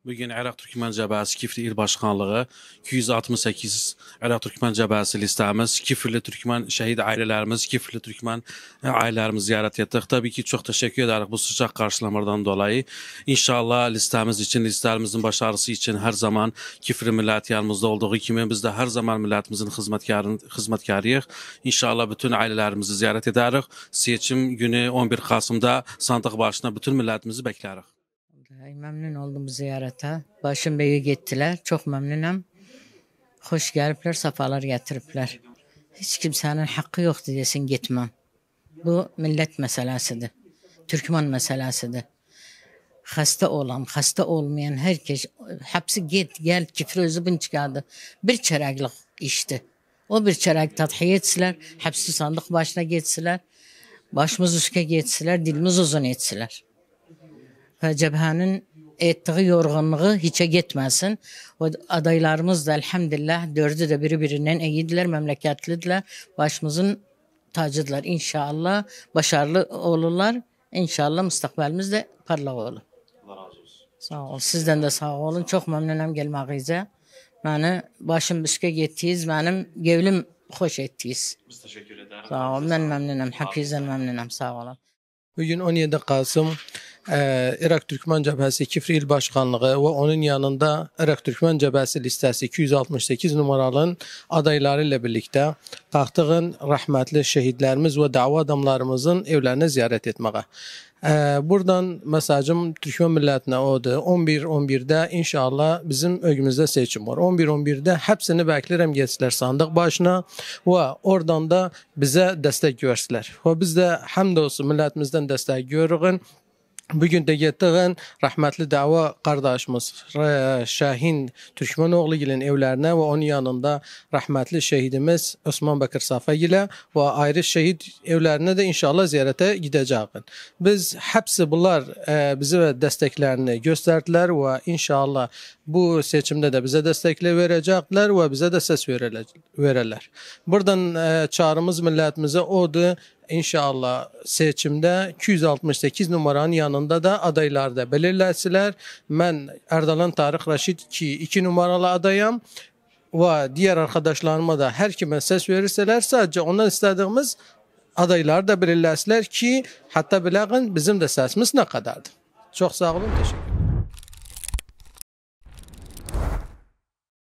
Bugün Irak Türkmen Cəbhəsi Kifli İl Başkanlığı 268 Irak Türkmen Cəbhəsi listemiz, Kifli Türkmen şehit ailelerimiz, Kifli Türkmen ailelerimizi ziyaret ettik. Tabii ki çok teşekkür ederiz bu sıcak karşılamalardan dolayı. İnşallah listemiz için, listelerimizin başarısı için her zaman Kifli milleti yanımızda olduğu gibi biz de her zaman milletimizin hizmetkarıyıq. İnşallah bütün ailelerimizi ziyaret ederiz. Seçim günü 11 Kasım'da sandık başına bütün milletimizi bekleriz. Memnun oldum ziyarete. Başım Bey'e gittiler. Çok memnunum. Hoş gelipler, safalar getiripler. Hiç kimsenin hakkı yok desin gitmem. Bu millet meselesidir. Türkmen meselesidir. Hasta olan, hasta olmayan herkes hepsi gel Kifli özü bin çıkardı. Bir çereklik işti. O bir çerek tadhiye etsiler. Hepsi sandık başına geçsiler. Başımız üstüne geçsiler. Dilimiz uzun etsiler. Ve cebhenin ettiği yorgunluğu hiçe gitmesin. O adaylarımız da elhamdülillah dördü de birbirinden iyidiler, memleketlidiler. Başımızın tacıdılar. İnşallah başarılı olurlar. İnşallah müstakbelimiz de parlak olur. Allah razı olsun. Sağ ol. Sizden de sağ olun. Çok memnunum gelmağınıza. Beni başım üstüne gittiyiz. Benim gevlim hoş ettiyiz. Biz teşekkür ederiz. Sağ olun. Ben memnunum. Hepinizden memnunum. Sağ olun. Bugün 17 Kasım Irak Türkmen Cəbhəsi Kifli İl Başkanlığı ve onun yanında Irak Türkmen Cəbhəsi listesi 268 numaralı adayları ile birlikte qalxdığın rahmetli şehitlerimiz ve dava adamlarımızın evlerini ziyaret etmeye. Buradan mesajım Türkmen milletine odur. 11-11'de inşallah bizim ögümüzde seçim var. 11-11'de hepsini beklerim geçsinler sandık başına ve oradan da bize destek versinler. Ve biz de hamdolsun milletimizden destek görürüz. Bugün de gittiğin rahmetli dava kardeşimiz Şahin Türkmenoğlu ile evlerine ve onun yanında rahmetli şehidimiz Osman Bakır Safa ile ve ayrı şehit evlerine de inşallah ziyarete gideceğiz. Biz hepsi bunlar bize desteklerini gösterdiler ve inşallah bu seçimde de bize destekle verecekler ve bize de ses verirler. Buradan çağrımız milletimize odur. İnşallah seçimde 268 numaranın yanında da adaylar da belirlesiler. Ben Erdalan Tarık Raşid ki 2 numaralı adayım ve diğer arkadaşlarıma da her kime ses verirseler sadece ondan istediğimiz adaylar da belirlesiler ki hatta bilağın bizim de sesimiz ne kadardı. Çok sağ olun, teşekkür ederim.